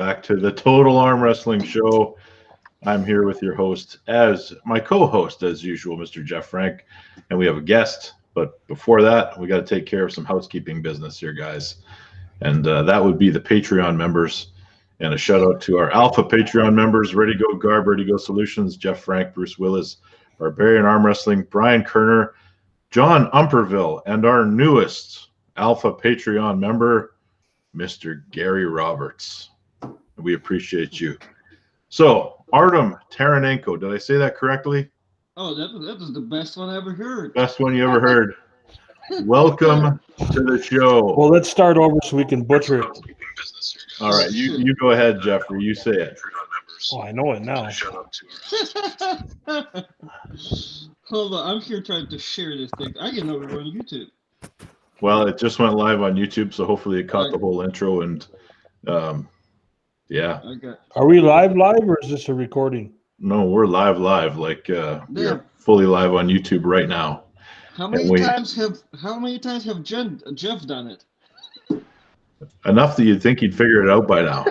Back to the Total Arm Wrestling Show. I'm here with your host, as my co-host, as usual, Mr. Jeff Frank, and we have a guest. But before that, we got to take care of some housekeeping business here, guys, and that would be the Patreon members. And a shout out to our Alpha Patreon members: Ready Go Garb, Ready Go Solutions, Jeff Frank, Bruce Williz, Barbarian Armwrestling, Bryan Koerner, Jon Umpherville, and our newest Alpha Patreon member, Mr. Gary Roberts. We appreciate you. So, Artem Taranenko, did I say that correctly? Oh, that was the best one I ever heard. Best one you ever heard. Welcome to the show. Well, let's start over so we can butcher it. All right, you go ahead, Jeffrey. You say it. Oh, I know it now. Hold on, I'm here trying to share this thing. I didn't know we were on YouTube. Well, it just went live on YouTube, so hopefully it caught the whole intro. And yeah. Are we live, or is this a recording? No, we're live. Like we're fully live on YouTube right now. How many times have Jeff done it? Enough that you'd think he'd figure it out by now.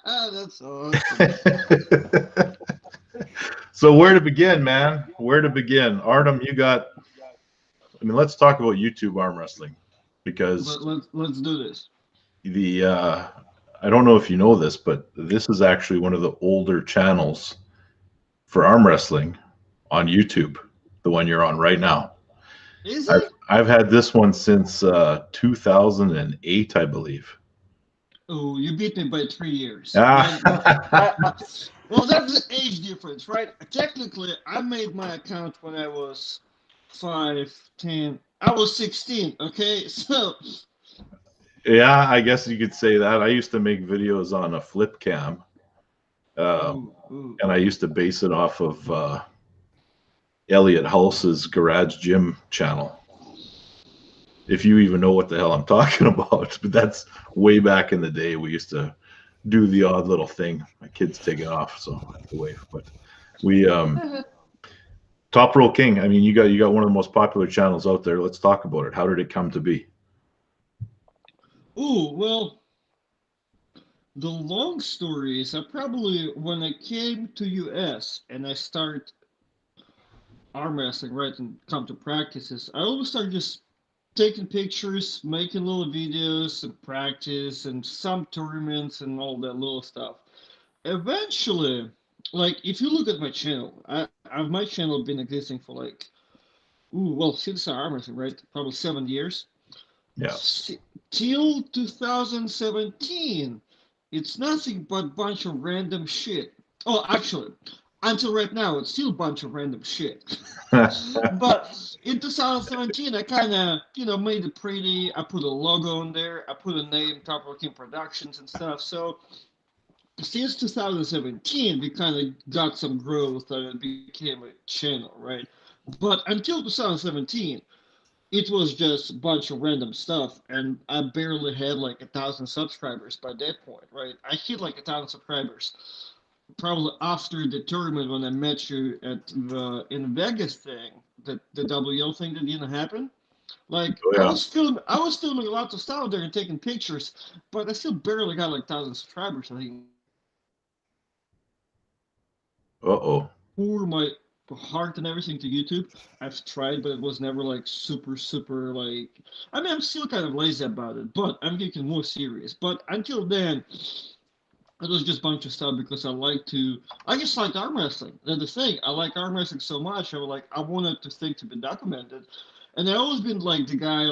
That's awesome. So where to begin, man? Where to begin? Artem, let's talk about YouTube arm wrestling, because let's do this. I don't know if you know this, but this is actually one of the older channels for arm wrestling on YouTube, the one you're on right now. Is it? I've had this one since 2008, I believe. Oh, you beat me by 3 years. Well, that's the age difference, right? Technically, I made my account when I was 5, 10. I was 16, okay? So... yeah, I guess you could say that. I used to make videos on a flip cam, and I used to base it off of Elliot Hulse's Garage Gym channel. If you even know what the hell I'm talking about, but that's way back in the day. We used to do the odd little thing. My kid's taking off, so I have to wait. But we Toprollking. I mean, you got one of the most popular channels out there. Let's talk about it. How did it come to be? Oh, well, the long story is when I came to US and I started arm wrestling, right, and come to practices, I always started just taking pictures, making little videos and practice and some tournaments and all that little stuff. Eventually, like, if you look at my channel, my channel been existing for since arm wrestling, right, probably 7 years. Yeah. Till 2017, it's nothing but bunch of random shit. Oh, actually, until right now, it's still a bunch of random shit. But in 2017, I kind of, made it pretty. I put a logo on there. I put a name, Toprollking Productions and stuff. So since 2017, we kind of got some growth and it became a channel, right? But until 2017, it was just a bunch of random stuff, and I barely had 1,000 subscribers by that point, right? I hit 1,000 subscribers probably after the tournament when I met you at the in Vegas thing, the WL thing that didn't happen. I was filming a lot of stuff there and taking pictures, but I still barely got 1,000 subscribers. I think. For my heart and everything to YouTube, I've tried, but it was never super I'm still kind of lazy about it, but I'm getting more serious. But until then, it was just a bunch of stuff because I just like arm wrestling. That's the thing. I like arm wrestling so much. I wanted this thing to be documented, and I always been the guy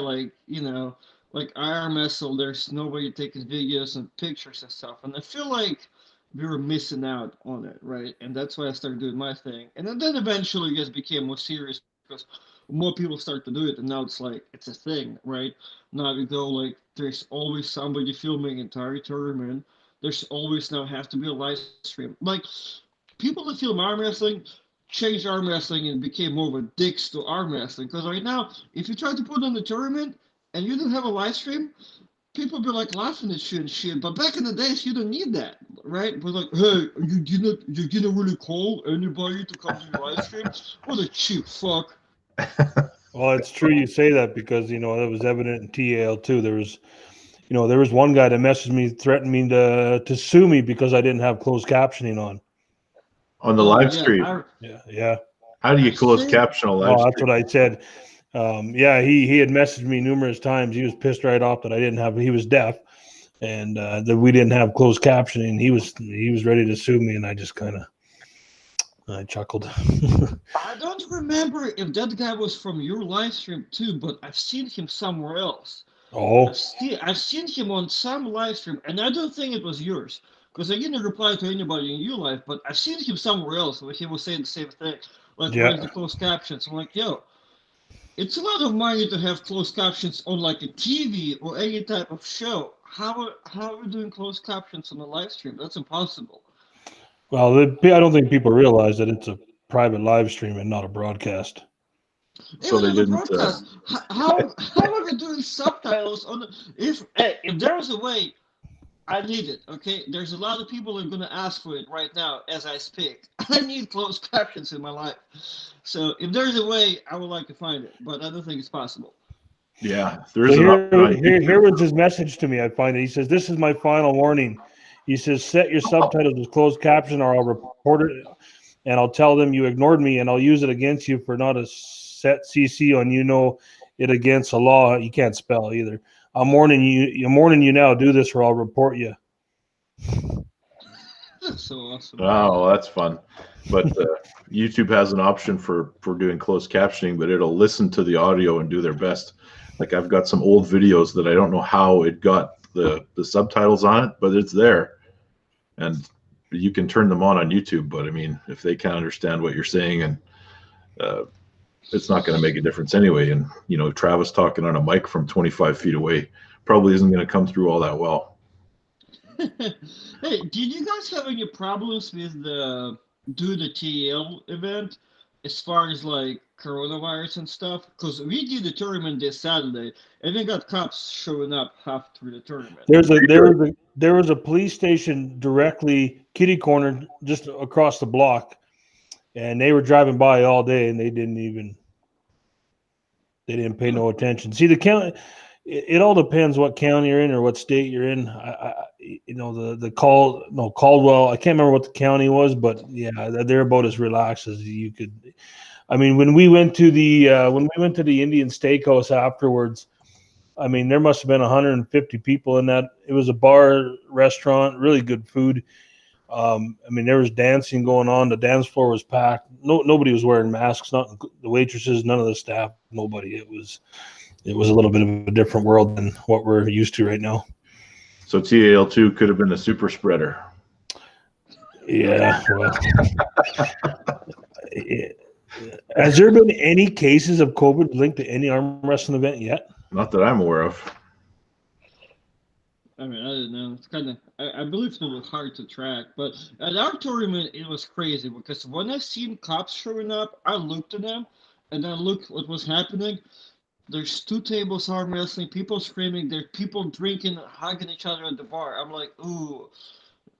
I arm wrestle. There's nobody taking videos and pictures and stuff, and I feel like we were missing out on it, right? And that's why I started doing my thing. And then eventually it just became more serious because more people start to do it, and now it's it's a thing, right? Now we go there's always somebody filming entire tournament. There's always now have to be a live stream. People that film arm wrestling changed arm wrestling and became more of a dicks to arm wrestling. Because right now, if you try to put on the tournament and you don't have a live stream, people be laughing at you and shit. But back in the days, you don't need that, right? But hey, you didn't really call anybody to come to your live stream? What a cheap fuck. Well, it's true you say that because, that was evident in TAL too. There was, there was one guy that messaged me, threatened me to sue me because I didn't have closed captioning on the live stream. Yeah. How do you close caption a live Oh, that's stream? what I said. He had messaged me numerous times. He was pissed right off that I didn't have. He was deaf, and that we didn't have closed captioning. He was ready to sue me, and I just kind of I chuckled. I don't remember if that guy was from your live stream too, but I've seen him somewhere else. Oh, I've seen him on some live stream, and I don't think it was yours, because I didn't reply to anybody in your live, but I've seen him somewhere else where he was saying the same thing, like where's the closed captions? I'm like, yo, it's a lot of money to have closed captions on like a TV or any type of show. How are we doing closed captions on a live stream? That's impossible. well, I don't think people realize that it's a private live stream and not a broadcast. So Even they in the didn't. broadcast, how are we doing subtitles on? If there's a way, I need it. Okay, there's a lot of people that are gonna ask for it right now as I speak. I need closed captions in my life. So if there's a way, I would like to find it, but I don't think it's possible. Yeah, there is an option. Here was his message to me. I find it. He says, "This is my final warning." He says, "Set your subtitles as closed caption, or I'll report it, and I'll tell them you ignored me, and I'll use it against you for not a set CC on it against the law." You can't spell either. I'm warning you now. Do this, or I'll report you. That's so awesome. Oh, that's fun. But YouTube has an option for doing closed captioning, but it'll listen to the audio and do their best. Like I've got some old videos that I don't know how it got the subtitles on it, but it's there. And you can turn them on YouTube. But I mean, if they can't understand what you're saying, and it's not going to make a difference anyway. And, Travis talking on a mic from 25 feet away probably isn't going to come through all that well. Hey, did you guys have any problems with the TAL event as far as like coronavirus and stuff? Because we did the tournament this Saturday, and they got cops showing up half through the tournament. There was a police station directly kitty corner just across the block, and they were driving by all day, and they didn't pay no attention. See, the county, it all depends what county you're in or what state you're in. Caldwell. I can't remember what the county was, but yeah, they're about as relaxed as you could. I mean, when we went to the Indian Steakhouse afterwards, I mean, there must have been 150 people in that. It was a bar, restaurant, really good food. I mean, there was dancing going on. The dance floor was packed. Nobody was wearing masks. Not the waitresses, none of the staff, nobody. It was a little bit of a different world than what we're used to right now. So TAL2 could have been a super spreader. Yeah. Well, has there been any cases of COVID linked to any arm wrestling event yet? Not that I'm aware of. I mean, I don't know. It's kind of, I believe it was hard to track, but at our tournament, it was crazy because when I seen cops showing up, I looked at them and I looked what was happening. There's 2 tables arm wrestling, people screaming, there's people drinking, hugging each other at the bar. I'm like, ooh,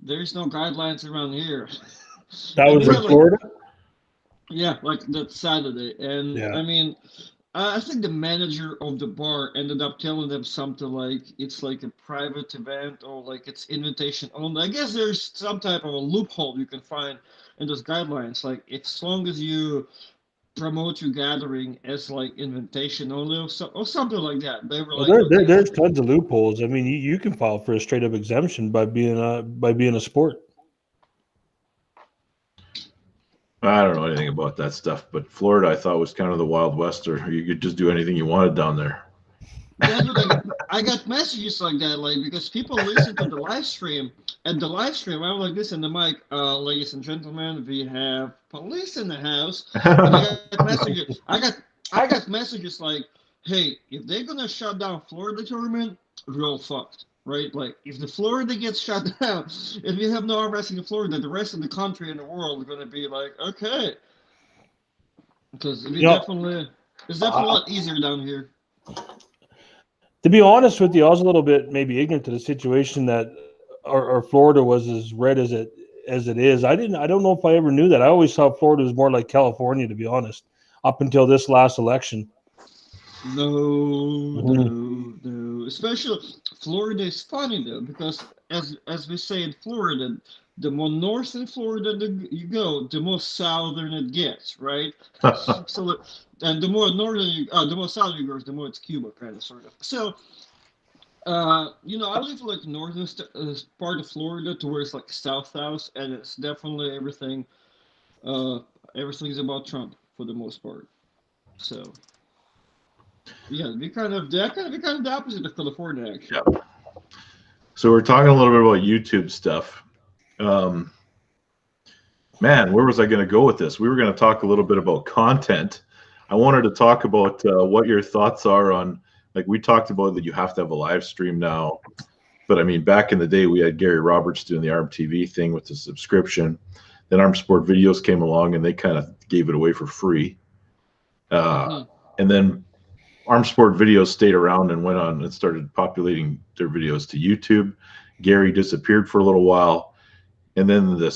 there's no guidelines around here. That was in Florida? Yeah, like that Saturday. And yeah. I mean, I think the manager of the bar ended up telling them something like it's like a private event or like it's invitation only. I guess there's some type of a loophole you can find in those guidelines. Like as long as you promote your gathering as like invitation only or something like that. They were like, there's tons of loopholes. I mean, you can file for a straight up exemption by being a sport. I don't know anything about that stuff, but Florida I thought was kind of the Wild West, or you could just do anything you wanted down there. That's what I got messages like that, like because people listen to the live stream. And the live stream, I'm like this in the mic, ladies and gentlemen, we have police in the house. And I got messages like, hey, if they're gonna shut down Florida tournament, we're all fucked. Right? Like, if the Florida gets shut down, if you have no arm wrestling in Florida, the rest of the country and the world are going to be like, okay. Because it's definitely a lot easier down here. To be honest with you, I was a little bit maybe ignorant to the situation that our Florida was as red as it is. I don't know if I ever knew that. I always thought Florida was more like California, to be honest, up until this last election. No. Especially Florida is funny though, because as we say in Florida, the more north in Florida you go, the more southern it gets, right? So, and the more northern the more southern you go, the more it's Cuba, kind of, sort of. So, I live like northern part of Florida to where it's like South House, and it's definitely everything. Everything's about Trump for the most part. So, yeah, we kind of the opposite of California, actually. Yeah. So we're talking a little bit about YouTube stuff. Man, where was I going to go with this? We were going to talk a little bit about content. I wanted to talk about what your thoughts are on, like we talked about that you have to have a live stream now. But I mean, back in the day, we had Gary Roberts doing the ARM TV thing with the subscription. Then ARM Sport Videos came along and they kind of gave it away for free. And then ARM Sport Videos stayed around and went on and started populating their videos to YouTube. Gary disappeared for a little while. And then the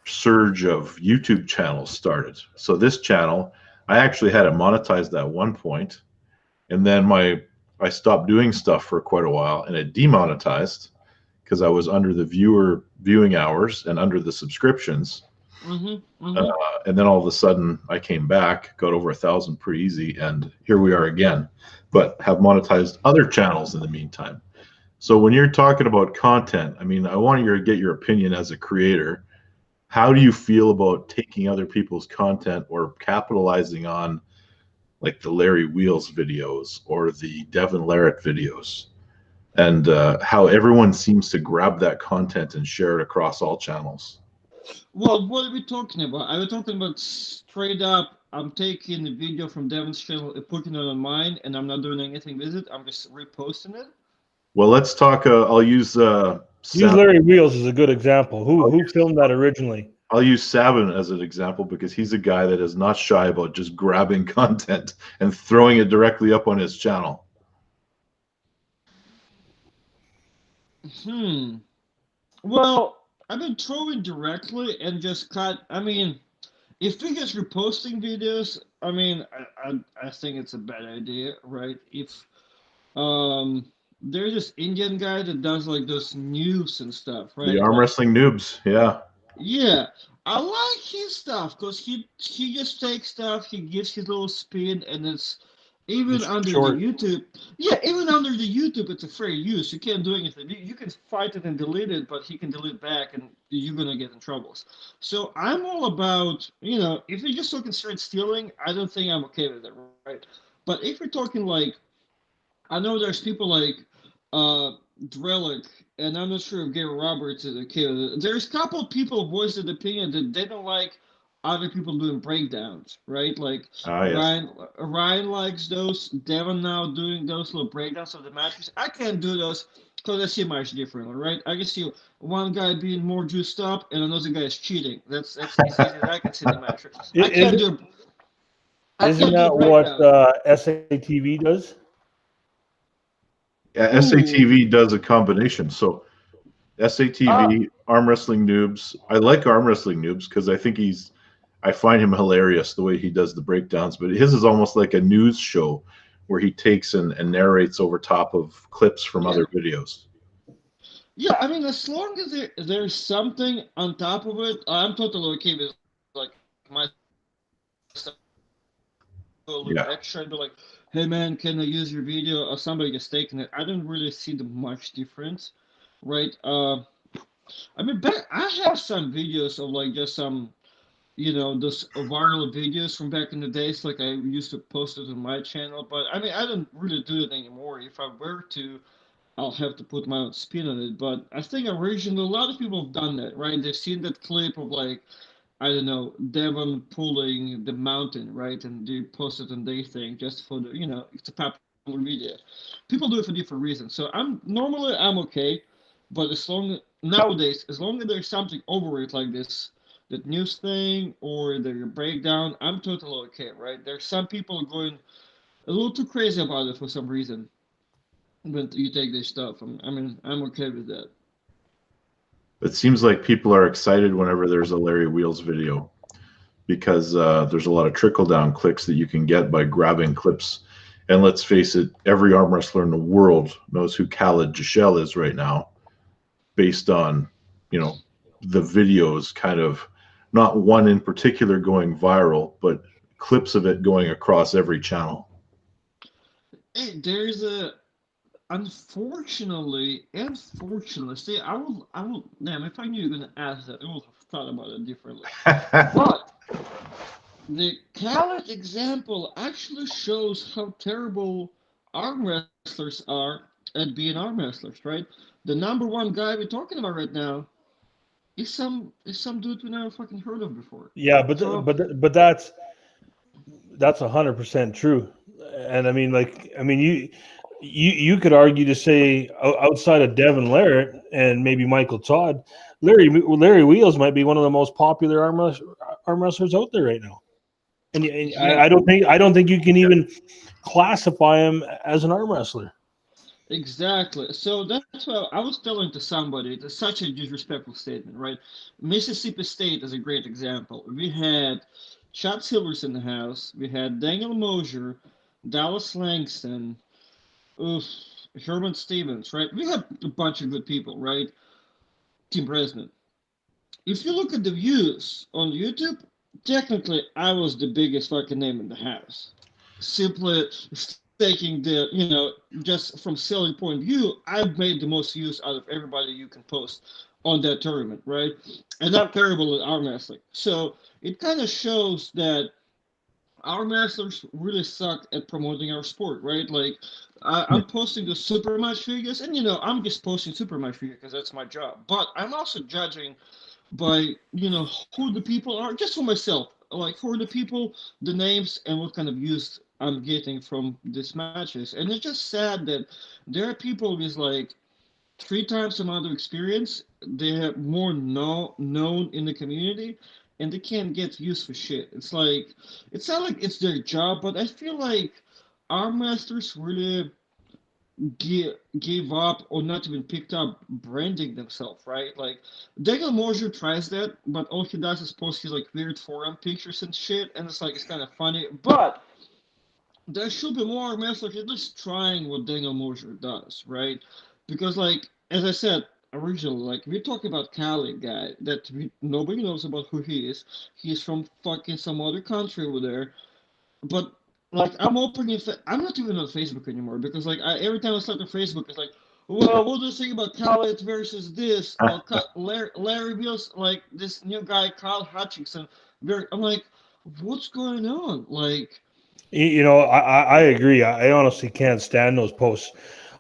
surge of YouTube channels started. So this channel, I actually had it monetized at one point, and then I stopped doing stuff for quite a while, and it demonetized because I was under the viewing hours and under the subscriptions. And then all of a sudden I came back, got over 1,000 pretty easy, and here we are again, but have monetized other channels in the meantime. So when you're talking about content, I mean, I want you to get your opinion as a creator. How do you feel about taking other people's content or capitalizing on like the Larry Wheels videos or the Devin Larratt videos, and how everyone seems to grab that content and share it across all channels? Well, what are we talking about? Are we talking about straight up, I'm taking the video from Devin's channel and putting it on mine, and I'm not doing anything with it? I'm just reposting it? Well, let's talk. I'll use Larry Wheels as a good example. Who filmed that originally? I'll use Savin as an example because he's a guy that is not shy about just grabbing content and throwing it directly up on his channel. Well, I've been throwing directly and just cut. I mean, if he gets reposting videos, I mean, I think it's a bad idea, right? If there's this Indian guy that does like those news and stuff, right? The arm wrestling noobs, yeah. Yeah, I like his stuff because he just takes stuff, he gives his little spin, and it's even under the YouTube. Yeah, even under the YouTube, it's a fair use. You can't do anything. You can fight it and delete it, but he can delete back, and you're gonna get in troubles. So I'm all about, if you're just looking straight stealing, I don't think I'm okay with it, right? But if you're talking like, I know there's people like Drellick, and I'm not sure if Gary Roberts is okay with it. There's a couple of people voiced an opinion that they don't like other people doing breakdowns, right? Like yes. Ryan likes those. Devin now doing those little breakdowns of the matches. I can't do those because I see much differently, right? I can see one guy being more juiced up and another guy is cheating. That's as easy as I can see the match. I can't do. Isn't that what SATV does? Yeah, SATV does a combination. So SATV, Arm Wrestling Noobs. I like Arm Wrestling Noobs because I find him hilarious the way he does the breakdowns. But his is almost like a news show where he takes and narrates over top of clips from other videos. Yeah, I mean, as long as there's something on top of it, I'm totally okay with like my stuff. A little extra and be like, hey man, can I use your video? Or somebody gets taken it. I don't really see the much difference, right? I mean, I have some videos of like just some, those viral videos from back in the days. Like I used to post it on my channel, but I mean, I don't really do it anymore. If I were to, I'll have to put my own spin on it. But I think originally a lot of people have done that, right? They've seen that clip of like, I don't know, Devon pulling the mountain, right? And they post it on their thing just for the, it's a popular video. People do it for different reasons. So I'm okay, but nowadays, as long as there's something over it like this, that news thing or their breakdown, I'm totally okay, right? There's some people going a little too crazy about it for some reason. When you take this stuff, I'm okay with that. It seems like people are excited whenever there's a Larry Wheels video because there's a lot of trickle-down clicks that you can get by grabbing clips And let's face it, every arm wrestler in the world knows who Khaled Giselle is right now, based on, the videos kind of, not one in particular going viral, but clips of it going across every channel. Hey, unfortunately, see, I will, damn, if I knew you were going to ask that, I would have thought about it differently. But the Khaled example actually shows how terrible arm wrestlers are at being arm wrestlers, right? The number one guy we're talking about right now is some dude we never fucking heard of before. Yeah, but that's 100% true. And I mean, you could argue to say outside of Devin Larratt and maybe Michael Todd, Larry Williz might be one of the most popular arm wrestlers out there right now. And yeah. I don't think you can even classify him as an arm wrestler. Exactly. So that's what I was telling to somebody. It's such a disrespectful statement, right? Mississippi State is a great example. We had Chad Silvers in the house. We had Daniel Mosier, Dallas Langston, Herman Stevens, right? We had a bunch of good people, right? Tim Bresnan. If you look at the views on YouTube, technically I was the biggest fucking name in the house. Simply taking the, just from selling point of view, I've made the most use out of everybody you can post on that tournament, right? And I'm terrible at arm wrestling. So it kind of shows that arm wrestlers really suck at promoting our sport, right? Like, I'm posting the super match figures, and, I'm just posting super match figures because that's my job. But I'm also judging by, who the people are, just for myself. Like, for the people, the names, and what kind of views I'm getting from these matches. And it's just sad that there are people with like 3 times the amount of experience. They have more known in the community, and they can't get used for shit. It's not like it's their job, but I feel like arm masters really gave up or not even picked up branding themselves, right? Like Daniel Mosier tries that, but all he does is post his like weird forum pictures and shit, and it's kind of funny, but there should be more wrestlers at least trying what Daniel Mosier does, right? Because, like, as I said originally, like, we're talking about Cali guy that nobody knows about who he is. He's from fucking some other country over there. But, like, I'm not even on Facebook anymore because, like, every time I start on Facebook, it's like, well, what do you think about Khaled versus this? Larry Wills, like, this new guy, Kyle Hutchinson. I'm like, what's going on? Like, I agree. I honestly can't stand those posts.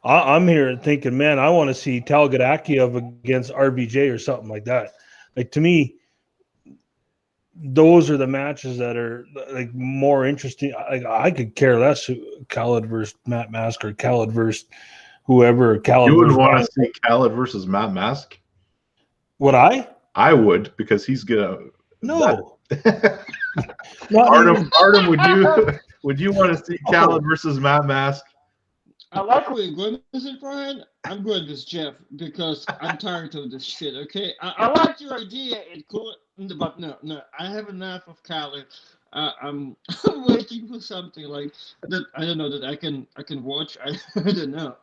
I'm here thinking, man, I want to see Talgadakiev against RBJ or something like that. Like, to me, those are the matches that are like more interesting. I could care less Khaled versus Matt Mask or Khaled versus whoever. Khaled you would want to see Khaled versus Matt Mask? Would I? I would, because he's gonna. No. Artem, would you want to see Khaled versus Matt Mask? I like where you're going with it, Brian. I'm going with Jeff because I'm tired of this shit. Okay, I like your idea, but no, I have enough of Khaled. I'm waiting for something like that. I don't know that I can watch. I don't know.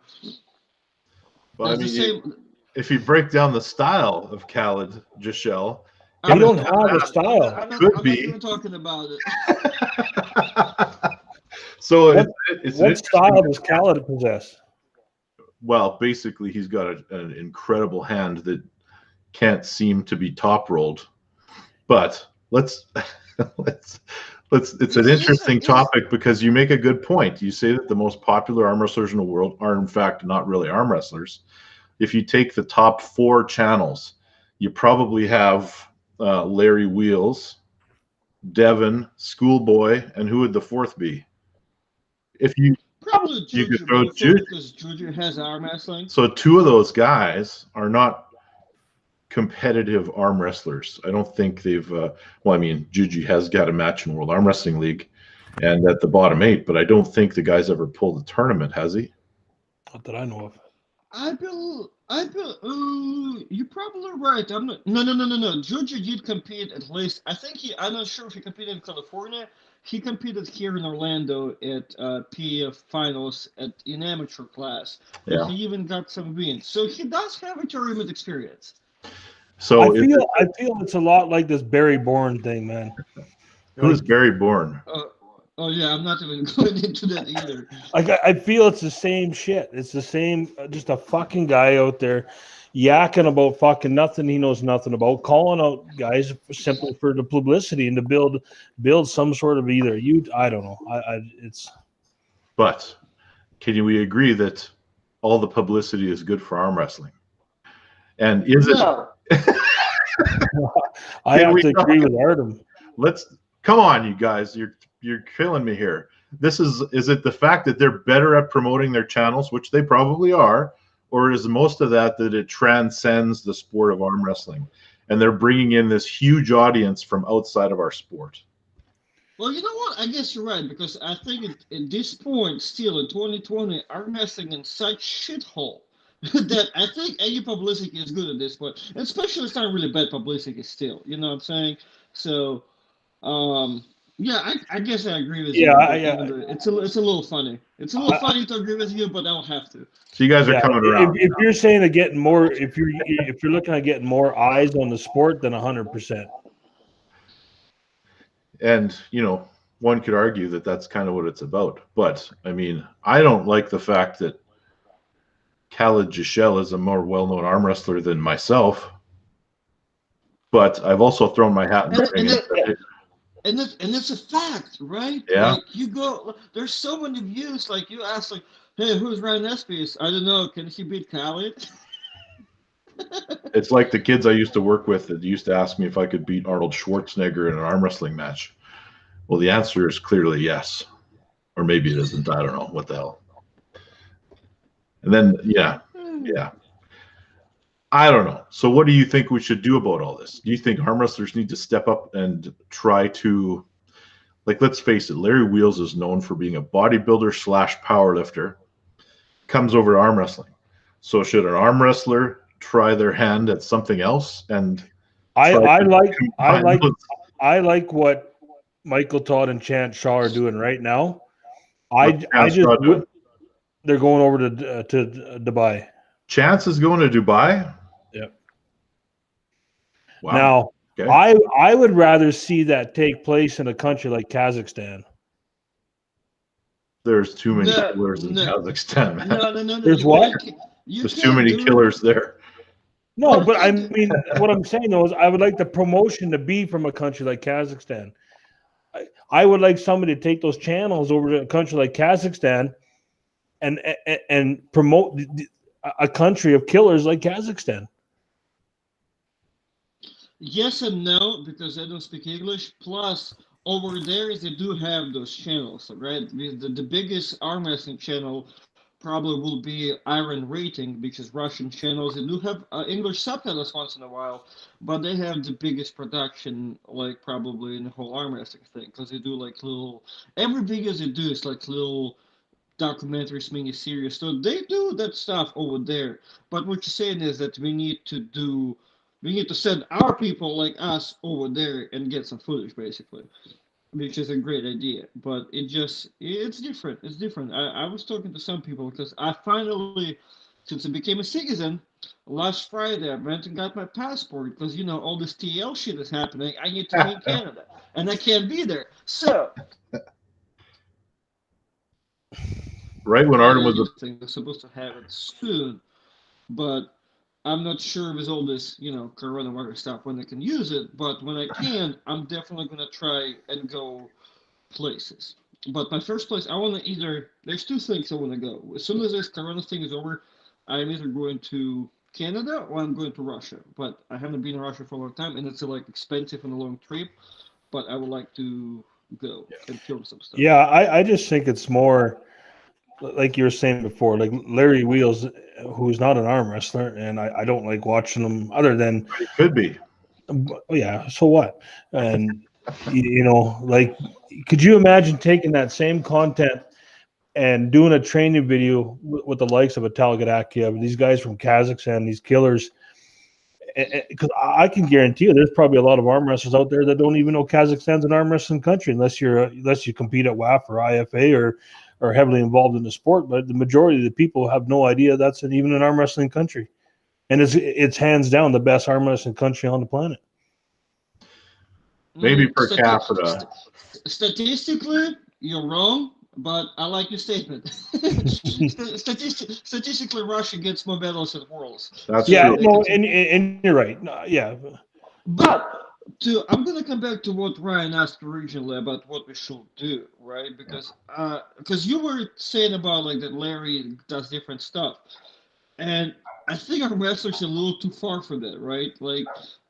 Well, I mean, if you break down the style of Khaled Giselle, you don't have a style. I'm not even talking about it. So what style does Khaled possess? Well, basically, he's got an incredible hand that can't seem to be top rolled. But it's an interesting topic because you make a good point. You say that the most popular arm wrestlers in the world are in fact not really arm wrestlers. If you take the top 4 channels, you probably have Larry Wheels, Devin, Schoolboy, and who would the 4th be? If you probably Juju, you could throw because Juju has arm wrestling. So 2 of those guys are not competitive arm wrestlers. I don't think they've. Well, I mean, Juju has got a match in World Arm Wrestling League, and at the bottom 8. But I don't think the guy's ever pulled a tournament, has he? Not that I know of. You're probably right. I'm not. No. Juju did compete at least. I think I'm not sure if he competed in California. he competed here in Orlando at PF finals in amateur class. Yeah. He even got some wins. So he does have a tournament experience. So I feel it's a lot like this Barry Bourne thing, man. who's Barry Bourne? Oh yeah, I'm not even going into that either. Like I feel it's the same shit. It's the same, just a fucking guy out there yakking about fucking nothing he knows nothing about, calling out guys simply for the publicity and to build some sort of I don't know. It's. But can we agree that all the publicity is good for arm wrestling? And is it? I have to agree with Artem. Come on, you guys. You're killing me here. Is it the fact that they're better at promoting their channels, which they probably are, or is most of that it transcends the sport of arm wrestling and they're bringing in this huge audience from outside of our sport? Well, you know what? I guess you're right, because I think at this point, still in 2020, arm wrestling in such shithole that I think any publicity is good at this point. And especially it's not really bad publicity still. You know what I'm saying? So, yeah, I guess I agree with you. Yeah. It's a little funny. It's a little funny to agree with you, but I don't have to. So you guys are coming around. If you're saying to getting more, if you're looking at getting more eyes on the sport, then 100%. And one could argue that that's kind of what it's about. But I mean, I don't like the fact that Khaled Jishel is a more well-known arm wrestler than myself. But I've also thrown my hat in the ring. And it's a fact, right? Yeah. Like there's so many views. Like you ask, like, hey, who's Ryan Espey? I don't know. Can he beat Khaled? It's like the kids I used to work with that used to ask me if I could beat Arnold Schwarzenegger in an arm wrestling match. Well, the answer is clearly yes. Or maybe it isn't. I don't know. What the hell? And then, yeah. I don't know. So what do you think we should do about all this? Do you think arm wrestlers need to step up and try to, like, let's face it, Larry Williz is known for being a bodybuilder / powerlifter, comes over to arm wrestling. So should an arm wrestler try their hand at something else? And I like what Michael Todd and Chance Shaw are doing right now. They're going over to Dubai. Chance is going to Dubai? Yeah. Wow. Now, okay. I would rather see that take place in a country like Kazakhstan. There's too many killers in Kazakhstan, man. No. There's what? There's too many killers there. No, but I mean, what I'm saying though is I would like the promotion to be from a country like Kazakhstan. I would like somebody to take those channels over to a country like Kazakhstan and promote a country of killers like Kazakhstan. Yes and no, because I don't speak English. Plus, over there, they do have those channels, right? The biggest arm wrestling channel probably will be Iron Rating, because Russian channels, they do have English subtitles once in a while, but they have the biggest production, like, probably in the whole arm wrestling thing, because they do, like, every video they do is, like, little documentaries, mini-series, so they do that stuff over there. But what you're saying is that we need to send our people like us over there and get some footage, basically, which is a great idea. But it's different. It's different. I was talking to some people because I finally, since I became a citizen, last Friday I went and got my passport because, all this TL shit is happening. I need to be in Canada, and I can't be there. So, right when Artem was they're supposed to have it soon, but I'm not sure with all this, coronavirus stuff when I can use it. But when I can, I'm definitely gonna try and go places. But my first place, I want to there's two things I want to go. As soon as this corona thing is over, I'm either going to Canada or I'm going to Russia. But I haven't been in Russia for a long time, and it's like expensive and a long trip. But I would like to go and film some stuff. Yeah, I just think it's more like you were saying before, like Larry Williz, who's not an arm wrestler, and I don't like watching him other than it could be. Yeah, so what? And like, could you imagine taking that same content and doing a training video with the likes of a Talgadakiev, these guys from Kazakhstan, these killers, because I can guarantee you, there's probably a lot of arm wrestlers out there that don't even know Kazakhstan's an arm wrestling country unless you compete at WAF or IFA or heavily involved in the sport. But the majority of the people have no idea that's even an arm wrestling country, and it's hands down the best arm wrestling country on the planet. Maybe per capita. Statistically, you're wrong, but I like your statement. Statistically, Russia gets more medals at Worlds. That's Yeah, true. no, and you're right. No, yeah. But I'm going to come back to what Ryan asked originally about what we should do, right? Because you were saying about like that Larry does different stuff, and I think our wrestlers are a little too far for that, right? Like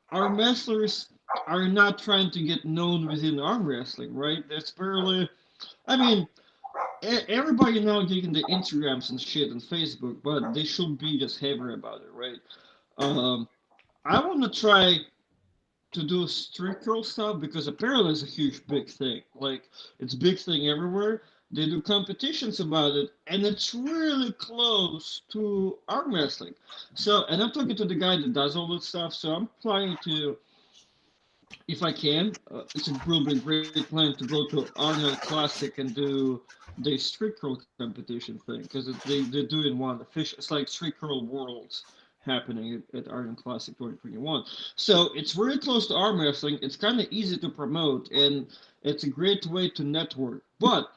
our wrestlers are not trying to get known within arm wrestling, right? That's barely. I mean, everybody now getting the Instagrams and shit and Facebook, but they should be just heavier about it, right? I want to try to do street curl stuff because apparently it's a huge big thing. Like it's big thing everywhere. They do competitions about it, and it's really close to arm wrestling. So, and I'm talking to the guy that does all that stuff. So I'm planning to, if I can, it's a really great plan to go to Arnold Classic and do the street curl competition thing because they're doing one official. It's like street curl worlds happening at Arnold Classic 2021. So it's very close to arm wrestling. It's kind of easy to promote, and it's a great way to network. But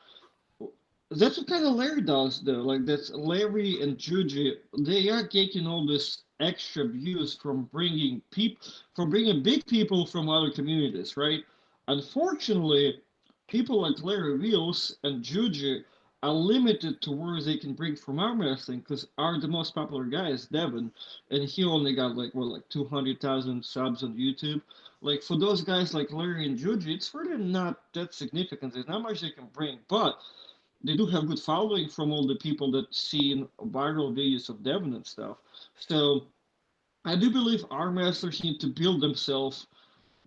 that's what kind of Larry does, though. Like that's Larry and Juji. They are getting all this extra views from bringing big people from other communities, right? Unfortunately, people like Larry Wheels and Juji are limited to where they can bring from arm wrestling because the most popular guy is Devin, and he only got like 200,000 subs on YouTube. Like for those guys like Larry and Juji, it's really not that significant. There's not much they can bring, but they do have good following from all the people that see viral videos of Devin and stuff. So I do believe arm wrestlers need to build themselves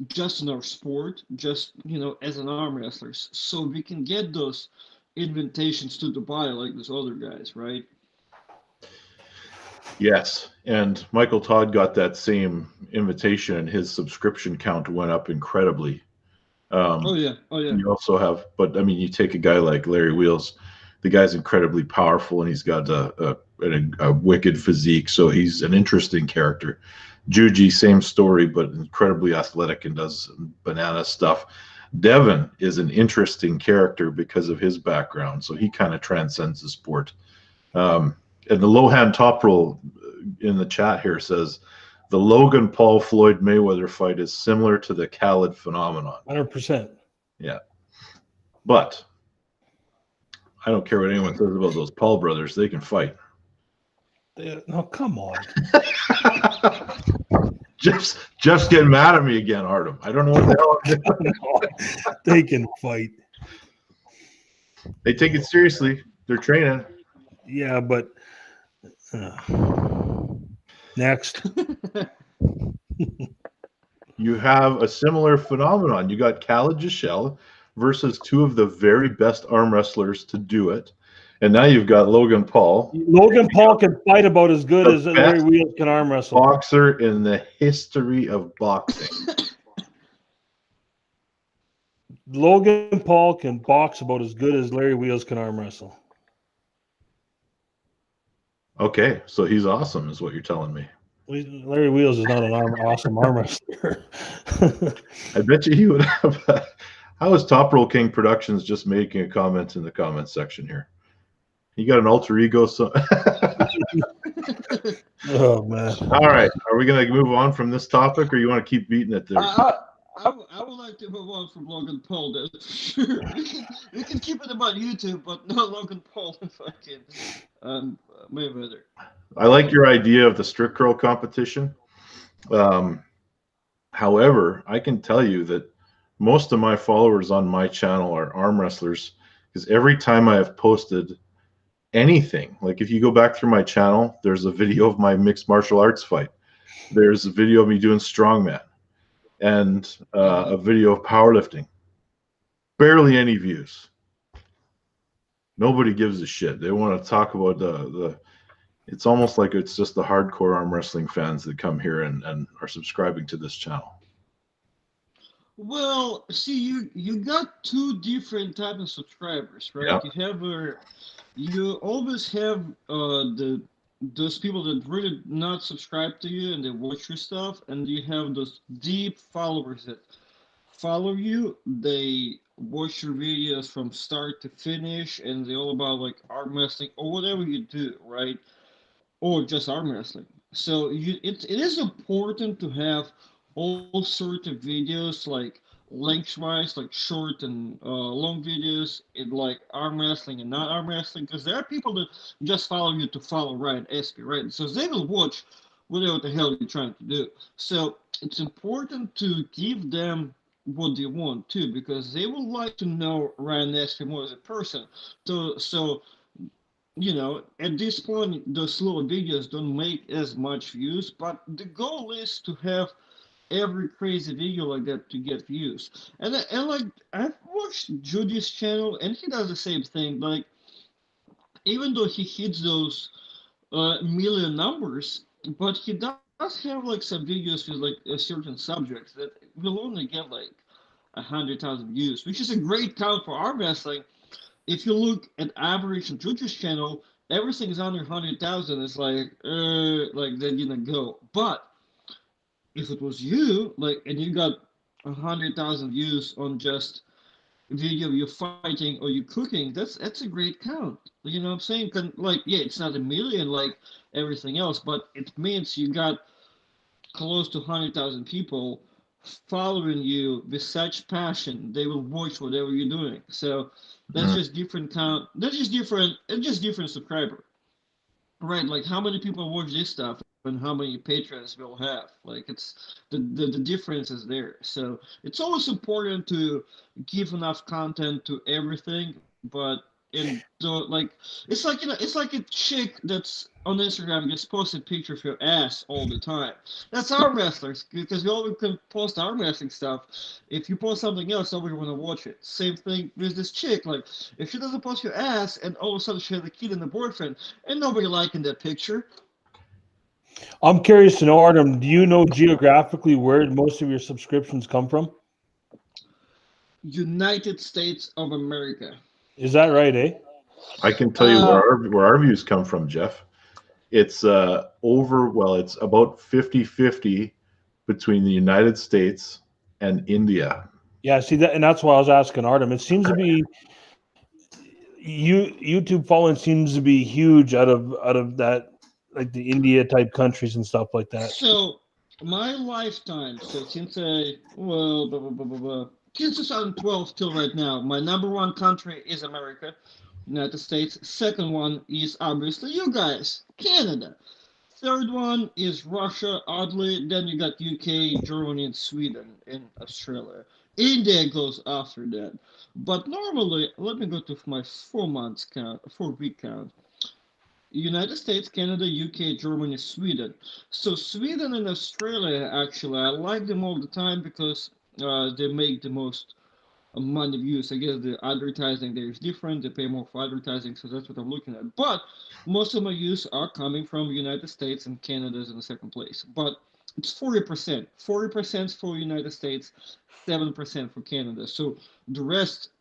just in our sport, just as an arm wrestlers, so we can get those invitations to Dubai like those other guys, right? Yes, and Michael Todd got that same invitation, and his subscription count went up incredibly. Oh yeah. You also have, but I mean, you take a guy like Larry Wheels, the guy's incredibly powerful, and he's got a wicked physique, so he's an interesting character. Juji, same story, but incredibly athletic and does banana stuff. Devin is an interesting character because of his background, so he kind of transcends the sport. And the Lohan Toproll in the chat here says, the Logan Paul Floyd Mayweather fight is similar to the Khaled phenomenon. 100%. Yeah. But I don't care what anyone says about those Paul brothers. They can fight. No, come on. Jeff's getting mad at me again, Artem. I don't know what the hell I'm doing. They can fight. They take it seriously. They're training. Yeah, but next. You have a similar phenomenon. You got Khaled Jashel versus two of the very best arm wrestlers to do it. And now you've got Logan Paul. Logan Paul can fight about as good as Larry Wheels can arm wrestle. Boxer in the history of boxing. Logan Paul can box about as good as Larry Wheels can arm wrestle. Okay, so he's awesome, is what you're telling me. Larry Wheels is not an awesome arm wrestler. I bet you he would have. How is Toprollking Productions just making a comment in the comments section here? You got an alter ego. So Oh man! All right, are we gonna move on from this topic, or you want to keep beating it there? I would like to move on from Logan Paul. That's for sure. We can keep it about YouTube, but no Logan Paul and fucking Mayweather. I like your idea of the strict curl competition. However, I can tell you that most of my followers on my channel are arm wrestlers, because every time I have posted anything, like if you go back through my channel, there's a video of my mixed martial arts fight. There's a video of me doing strongman, and a video of powerlifting. Barely any views. Nobody gives a shit. They want to talk about It's almost like it's just the hardcore arm wrestling fans that come here and are subscribing to this channel. Well, see, you got two different types of subscribers, right? Yeah. You have you always have those people that really not subscribe to you and they watch your stuff, and you have those deep followers that follow you. They watch your videos from start to finish, and they're all about like arm wrestling or whatever you do, right? Or just arm wrestling. So it is important to have all sorts of videos, like lengthwise, like short and long videos, in like arm wrestling and not arm wrestling, because there are people that just follow you to follow Ryan Espey, right? So they will watch whatever the hell you're trying to do. So it's important to give them what they want too, because they would like to know Ryan Espey more as a person. So you know, at this point, the slower videos don't make as much views, but the goal is to have every crazy video like that to get views. And like, I've watched Judy's channel, and he does the same thing. Like, even though he hits those million numbers, but he does have like some videos with like a certain subjects that will only get like 100,000 views, which is a great count for arm wrestling. If you look at average on Juju's channel, everything is under 100,000. It's like they didn't go. But if it was you, like, and you got 100,000 views on just a video of you fighting or you cooking, that's a great count. You know what I'm saying? Like, yeah, it's not a million like everything else, but it means you got close to 100,000 people following you with such passion. They will watch whatever you're doing. So that's just different count. That's just different. It's just different subscriber, right? Like how many people watch this stuff and how many patrons we'll have. Like it's the difference is there. So it's always important to give enough content to everything, but like it's like, you know, it's like a chick that's on Instagram just posting pictures of your ass all the time. That's arm wrestlers, because we always can post arm wrestling stuff. If you post something else, nobody want to watch it. Same thing with this chick. Like if she doesn't post your ass and all of a sudden she has a kid and a boyfriend, and nobody liking that picture. I'm curious to know, Artem, do you know geographically where most of your subscriptions come from? United States of America. Is that right, eh? I can tell you where our views come from, Jeff. It's it's about 50-50 between the United States and India. Yeah, see that, and that's why I was asking Artem. It seems to be YouTube following seems to be huge out of that, like the India type countries and stuff like that. So my lifetime, so since since 2012 till right now, my number one country is America, United States. Second one is obviously you guys, Canada. Third one is Russia, oddly. Then you got UK, Germany, and Sweden, and Australia. India goes after that. But normally, let me go to my 4-week count. United States, Canada, UK, Germany, Sweden. So Sweden and Australia, actually, I like them all the time because they make the most amount of views. I guess the advertising there is different. They pay more for advertising, so that's what I'm looking at. But most of my views are coming from United States, and Canada is in the second place. But it's 40%. 40% for United States, 7% for Canada. So the rest,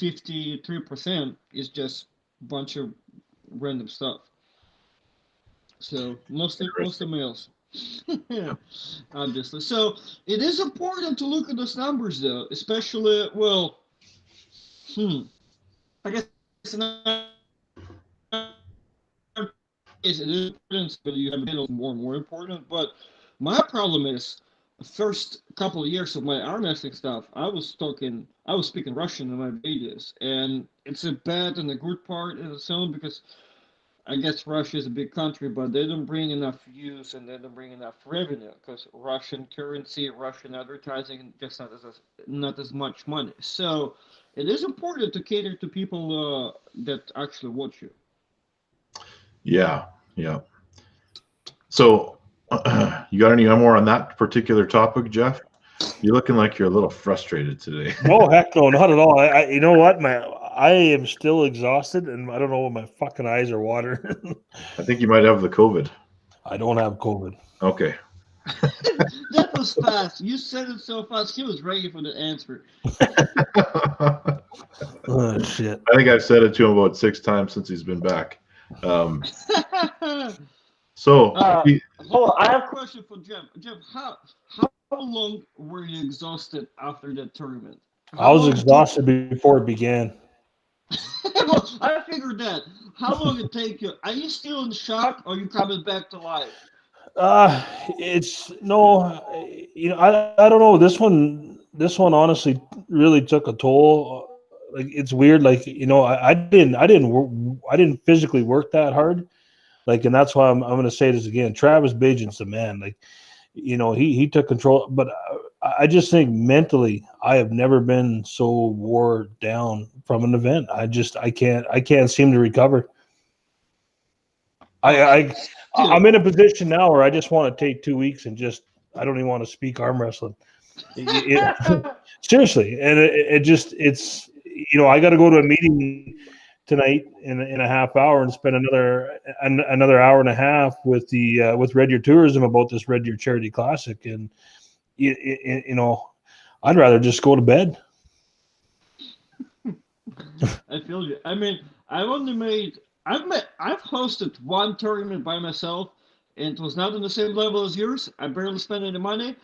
53%, is just a bunch of random stuff. So mostly males. Yeah, obviously. So it is important to look at those numbers, though, especially, well, I guess it's not, it is important, but you have been more and more important. But my problem is, the first couple of years of my arm wrestling stuff, I was speaking Russian in my videos, and it's a bad and a good part in its own, because I guess Russia is a big country, but they don't bring enough views and they don't bring enough revenue, because Russian currency, Russian advertising, just not as much money. So it is important to cater to people that actually watch you. Yeah. So you got any more on that particular topic, Jeff? You're looking like you're a little frustrated today. No, heck no, not at all. You know what, man? I am still exhausted, and I don't know, my fucking eyes are watering. I think you might have the COVID. I don't have COVID. Okay. That was fast. You said it so fast. He was ready for the answer. Oh, shit. I think I've said it to him about 6 times since he's been back. So, hold on. I have a question for Jeff. Jeff, how long were you exhausted after that tournament? I was exhausted before it began. Well, I figured that. How long it take you? Are you still in shock, or are you coming back to life? It's no, I don't know. This one honestly really took a toll. Like, it's weird. Like, I didn't physically work that hard. Like, and that's why I'm going to say this again. Travis Bajan's the man. Like, he took control, but I just think mentally, I have never been so wore down from an event. I can't seem to recover. I'm in a position now where I just want to take 2 weeks and I don't even want to speak arm wrestling. Seriously. And it's I got to go to a meeting tonight in a half hour and spend another hour and a half with Red Deer Tourism about this Red Deer Charity Classic. And, I'd rather just go to bed. I feel you. I mean, I've hosted one tournament by myself, and it was not on the same level as yours. I barely spent any money.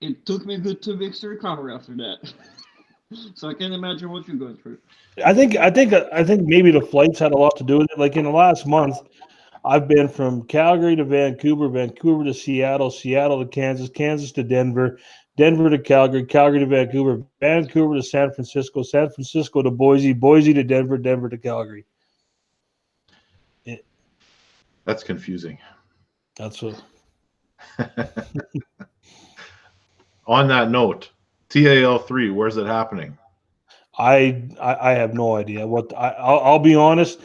It took me a good 2 weeks to recover after that. So I can't imagine what you're going through. I think maybe the flights had a lot to do with it. Like, in the last month, I've been from Calgary to Vancouver, Vancouver to Seattle, Seattle to Kansas, Kansas to Denver, Denver to Calgary, Calgary to Vancouver, Vancouver to San Francisco, San Francisco to Boise, Boise to Denver, Denver to Calgary. That's confusing. That's what. On that note, TAL3, where's it happening? I have no idea. I'll be honest.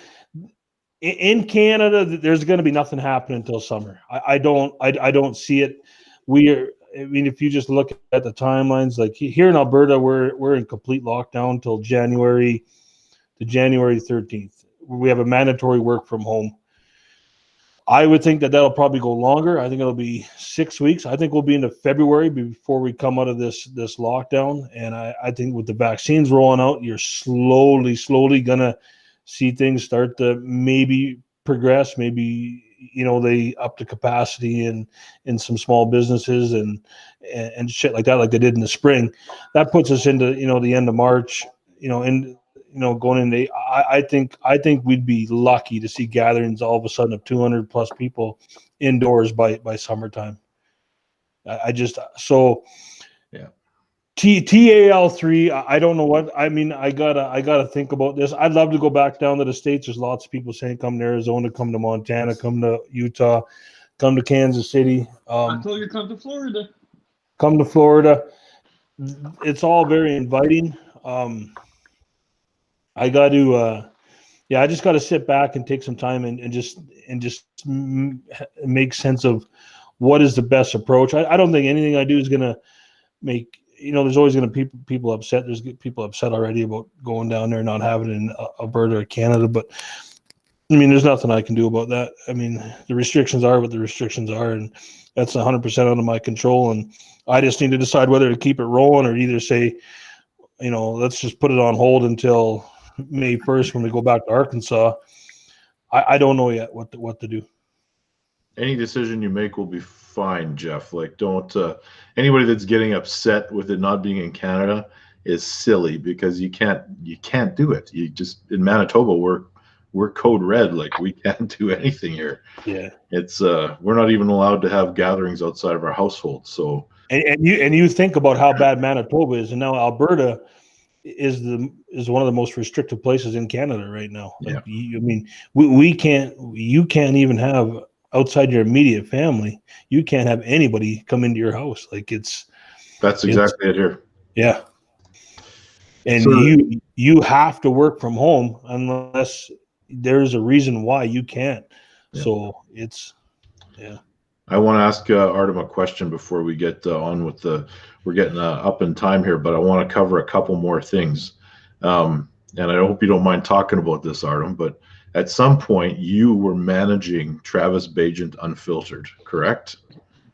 In Canada, there's going to be nothing happening until summer. I don't see it. If you just look at the timelines, like here in Alberta, we're in complete lockdown until January 13th. We have a mandatory work from home. I would think that'll probably go longer. I think it'll be 6 weeks. I think we'll be into February before we come out of this lockdown. And I think with the vaccines rolling out, you're slowly gonna see things start to maybe progress. Maybe they up the capacity in some small businesses and shit like that, like they did in the spring. That puts us into the end of March. Going into, I think we'd be lucky to see gatherings all of a sudden of 200 plus people indoors by summertime. Yeah. TAL3, I don't know what. I mean, I gotta think about this. I'd love to go back down to the States. There's lots of people saying come to Arizona, come to Montana, come to Utah, come to Kansas City. I told you come to Florida. Come to Florida. It's all very inviting. I got to, I just got to sit back and take some time and just make sense of what is the best approach. I don't think anything I do is going to make, there's always going to be people upset. There's people upset already about going down there and not having it in Alberta or Canada. But I mean, there's nothing I can do about that. I mean, the restrictions are what the restrictions are, and that's 100% under my control. And I just need to decide whether to keep it rolling or either say, let's just put it on hold until May 1st when we go back to Arkansas. I don't know yet what to do. Any decision you make will be fine, Jeff. Like, don't anybody that's getting upset with it not being in Canada is silly, because you can't do it. You just, in Manitoba, we're code red. Like, we can't do anything here. Yeah, it's we're not even allowed to have gatherings outside of our household. So and you think about how bad Manitoba is, and now Alberta is one of the most restrictive places in Canada right now. Like, yeah. You can't even have, outside your immediate family, you can't have anybody come into your house. Like, that's exactly it here. Yeah. And so, you have to work from home unless there's a reason why you can't. Yeah. So yeah. I want to ask Artem a question before we get on with we're getting up in time here, but I want to cover a couple more things. and I hope you don't mind talking about this, Artem, but at some point you were managing Travis Bagent Unfiltered, correct?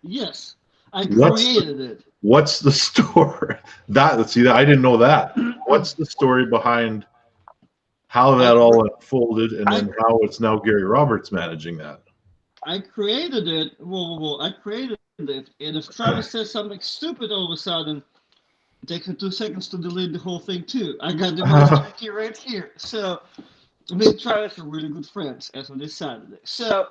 Yes, I created it. What's the story? I didn't know that. What's the story behind how that all unfolded, and then how it's now Gary Roberts managing that? I created it. I created it, and if Travis says something stupid all of a sudden, it takes me 2 seconds to delete the whole thing too. I got the most tricky right here. So me and Travis are really good friends as of this Saturday. So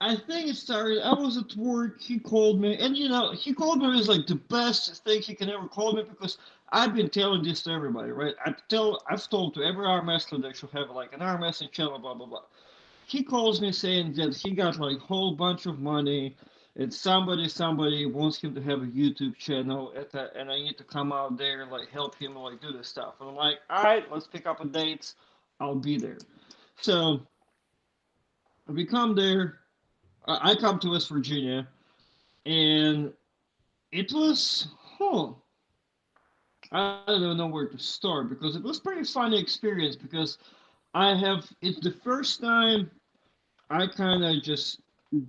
I think it started. I was at work. He called me, and he called me is like the best thing he can ever call me, because I've been telling this to everybody, right? I've told to every arm wrestler they should have like an arm wrestling channel, blah blah blah. He calls me saying that he got like a whole bunch of money, and somebody wants him to have a YouTube channel, and I need to come out there and like help him like do this stuff. And I'm like, all right, let's pick up a date. I'll be there. So we come there. I come to West Virginia, and it was, I don't know where to start, because it was a pretty funny experience, because it's the first time I kind of just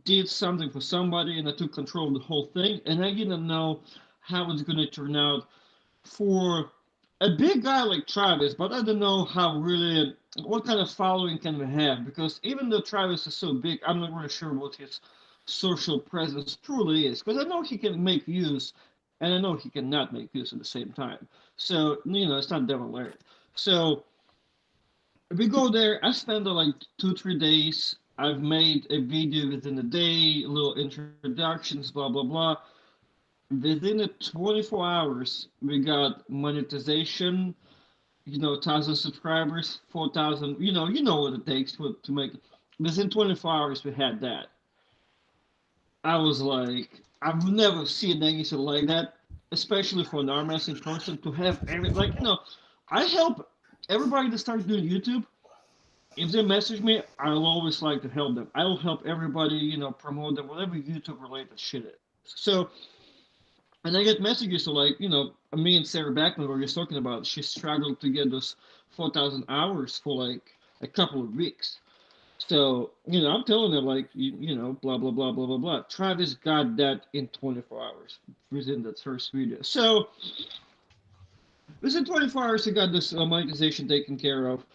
did something for somebody and I took control of the whole thing, and I didn't know how it's going to turn out for a big guy like Travis, but I don't know what kind of following can we have, because even though Travis is so big, I'm not really sure what his social presence truly is, because I know he can make views, and I know he cannot make views at the same time. So, it's not devil Larry. So we go there. I spend like 2-3 days. I've made a video within a day, little introductions, blah, blah, blah. Within the 24 hours, we got monetization, 1,000 subscribers, 4,000, you know what it takes to make it. Within 24 hours, we had that. I was like, I've never seen anything like that, especially for an arm wrestling person to have I help everybody that starts doing YouTube. If they message me, I'll always like to help them. I will help everybody, promote them, whatever YouTube related shit is. So, and I get messages like, me and Sarah Backman were just talking about, she struggled to get those 4,000 hours for like a couple of weeks. So, I'm telling them like, blah, blah, blah, blah, blah, blah. Travis got that in 24 hours within that first video. So, within 24 hours, he got this monetization taken care of.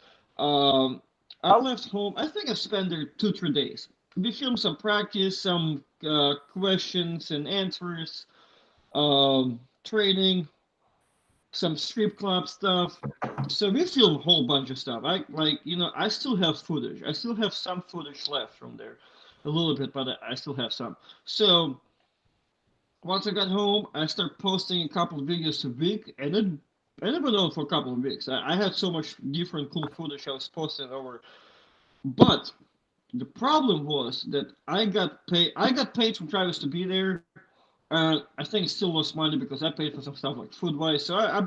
I left home. I think I spent there 2-3 days. We filmed some practice, some questions and answers, training, some strip club stuff. So we filmed a whole bunch of stuff. I still have footage. I still have some footage left from there, a little bit, but I still have some. So once I got home, I started posting a couple of videos a week, and it went on for a couple of weeks. I had so much different cool footage I was posting over. But the problem was that I got paid from Travis to be there. I think I still lost money because I paid for some stuff like food-wise. So I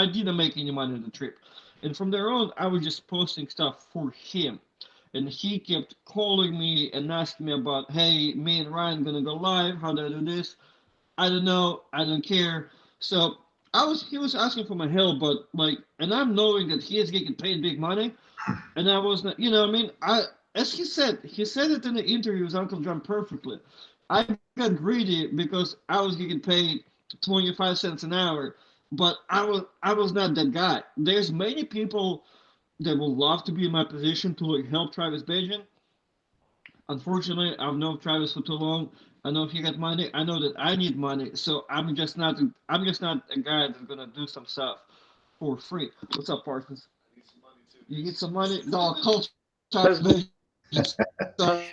didn't make any money on the trip. And from there on, I was just posting stuff for him. And he kept calling me and asking me about, hey, me and Ryan going to go live. How do I do this? I don't know. I don't care. So he was asking for my help, but and I'm knowing that he is getting paid big money, and I was not, as he said it in the interview with Uncle John perfectly. I got greedy because I was getting paid 25 cents an hour, but I was not that guy. There's many people that would love to be in my position to help Travis Bagent. Unfortunately, I've known Travis for too long. I know he got money. I know that I need money, so I'm just not a guy that's gonna do some stuff for free. What's up, Parsons? You need some money? No, culture.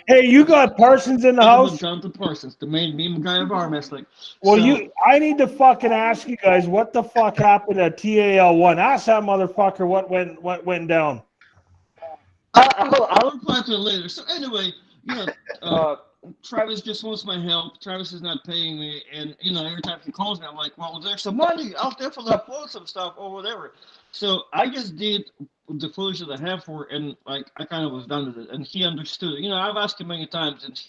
Hey, you got Parsons in the house? Jonathan Parsons, the main meme guy of arm wrestling. Well, I need to fucking ask you guys what the fuck happened at TAL1. Ask that motherfucker what went down. I'll reply to it later. So anyway, Travis just wants my help. Travis is not paying me, and every time he calls me, I'm like, well, there's some money. I'll definitely upload some stuff or whatever. So I just did the footage that I have for, and I kind of was done with it, and he understood. I've asked him many times, and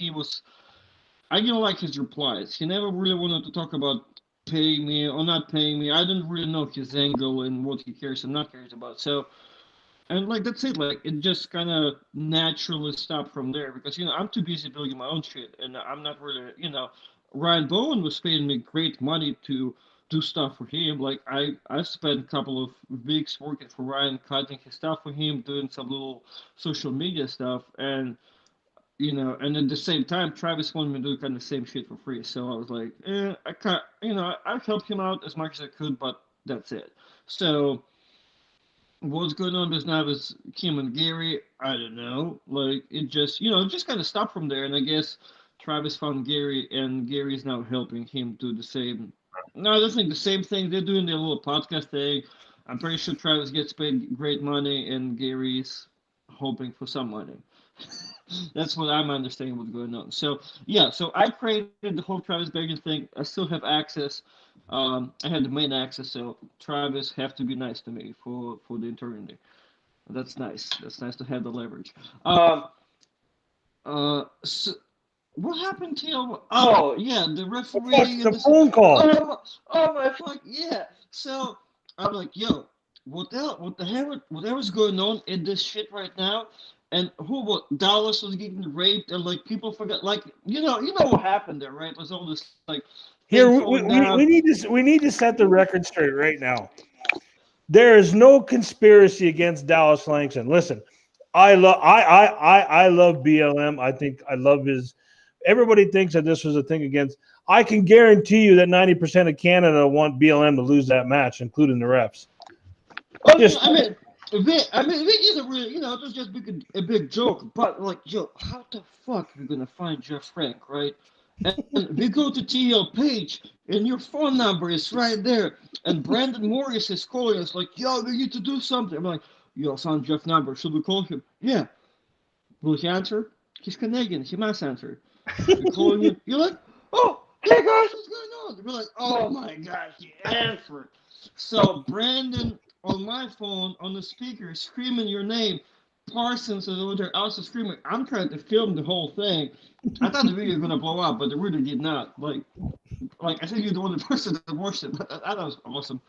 I didn't like his replies. He never really wanted to talk about paying me or not paying me. I didn't really know his angle and what he cares and not cares about. So, and like that's it. Like it just kind of naturally stopped from there because I'm too busy building my own shit, and I'm not really Ryan Bowen was paying me great money to do stuff for him. Like I spent a couple of weeks working for Ryan, cutting his stuff for him, doing some little social media stuff, and and at the same time, Travis wanted me to do kind of the same shit for free. So I was like, I can't, I helped him out as much as I could, but that's it. So what's going on just now is Kim and Gary. I don't know. Like it just, it just kind of stopped from there. And I guess Travis found Gary, and Gary is now helping him do the same. No, I don't think the same thing. They're doing their little podcast thing. I'm pretty sure Travis gets paid great money, and Gary's hoping for some money. That's what I'm understanding what's going on. So yeah, so I created the whole Travis Bergen thing. I still have access. I had the main access, so Travis have to be nice to me for the eternity. That's nice. That's nice to have the leverage. So what happened to you? Oh yeah, the referee. The phone call. Oh my fuck yeah. So I'm like, yo, what the hell? Whatever's going on in this shit right now. And what Dallas was getting raped, and like people forgot, like you know what happened there, right? There's all this like. Here we need to set the record straight right now. There is no conspiracy against Dallas Langston. Listen, I love BLM. I think I love his. Everybody thinks that this was a thing against. I can guarantee you that 90% of Canada want BLM to lose that match, including the refs. Oh, we isn't really, it was just a big joke. But like, yo, how the fuck are we gonna find Jeff Frank, right? And we go to TL page, and your phone number is right there. And Brandon Morris is calling us like, yo, we need to do something. I'm like, yo, I found Jeff's number. Should we call him? Yeah. Will he answer? He's Canadian. He must answer. We're calling him. You're like, oh, hey guys, what's going on? We're like, oh my gosh, he answered. So Brandon on my phone on the speaker screaming your name. Parsons is over there also screaming. I'm trying to film the whole thing. I thought the video was gonna blow up, but it really did not. Like I think you're the only person that watched it. But I thought it was awesome.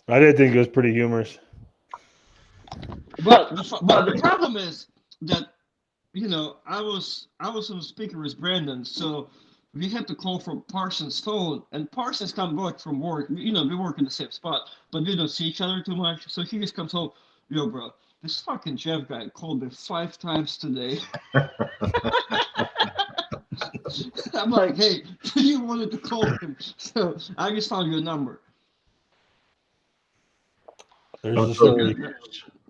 I did think it was pretty humorous. But the problem is that I was on the speaker with Brandon, so we had to call from Parsons' phone, and Parsons comes back from work. We work in the same spot, but we don't see each other too much. So he just comes home, yo, bro, this fucking Jeff guy called me 5 times today. I'm like, hey, you wanted to call him, so I just found your number.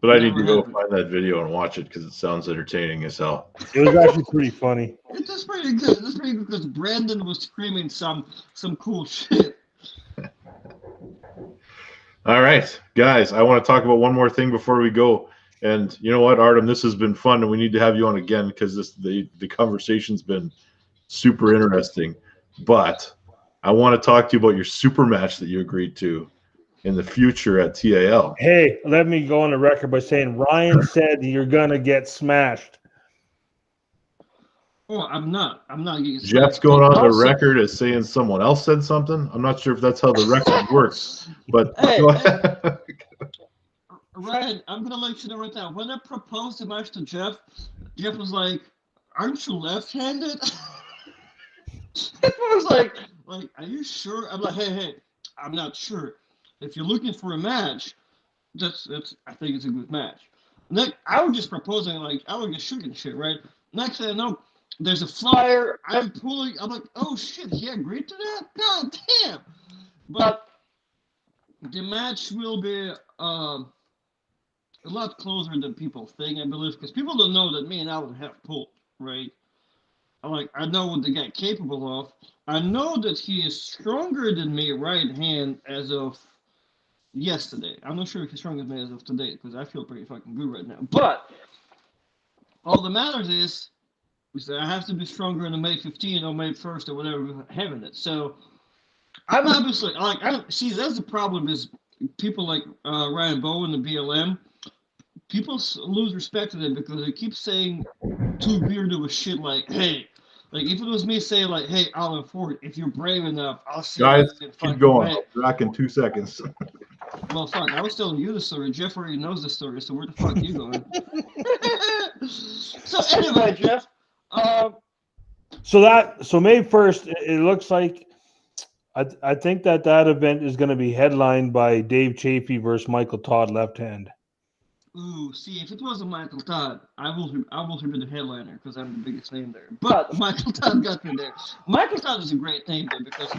But I need to go find that video and watch it because it sounds entertaining as hell. It was actually pretty funny. It was pretty good. It was pretty good because Brandon was screaming some cool shit. All right, guys, I want to talk about one more thing before we go. And you know what, Artem, this has been fun, and we need to have you on again because the conversation's been super interesting. But I want to talk to you about your super match that you agreed to in the future at TAL. Hey, let me go on the record by saying Ryan said you're gonna get smashed. Oh, I'm not getting smashed. Jeff's going on the record as saying someone else said something. I'm not sure if that's how the record works, but hey, Ryan, I'm gonna let you know right now. When I proposed the match to Jeff was like, "Aren't you left-handed?" I was like, "Are you sure?" I'm like, "Hey, I'm not sure. If you're looking for a match, that's I think it's a good match." Like I was just proposing, like I was just shooting shit, right? Next thing I know, there's a flyer. I'm pulling. I'm like, "Oh shit, he agreed to that? God damn!" But the match will be a lot closer than people think, I believe, because people don't know that me and Alan have pulled, right? I know what the guy capable of. I know that he is stronger than me right hand as of yesterday. I'm not sure if he's stronger than me as of today, because I feel pretty fucking good right now. But all that matters is that I have to be stronger on May 15th or May 1st or whatever we're having it. So I'm obviously see, that's the problem is people like Ryan Bowen and BLM. People lose respect to them because they keep saying too weird of a shit like, hey, Like, if it was me saying, like, hey, Alan Ford, if you're brave enough, I'll see Guys, you in keep fucking going. May. I'll be back in 2 seconds. Well, fuck, I was telling you the story. Jeff already knows the story, so where the fuck you going? So anyway, Jeff, So May 1st, it looks like I think that event is going to be headlined by Dave Chafee versus Michael Todd left hand. ooh, see, if it wasn't Michael Todd, I will have been the headliner because I'm the biggest name there. But Michael Todd got me there. Michael Todd is a great name there because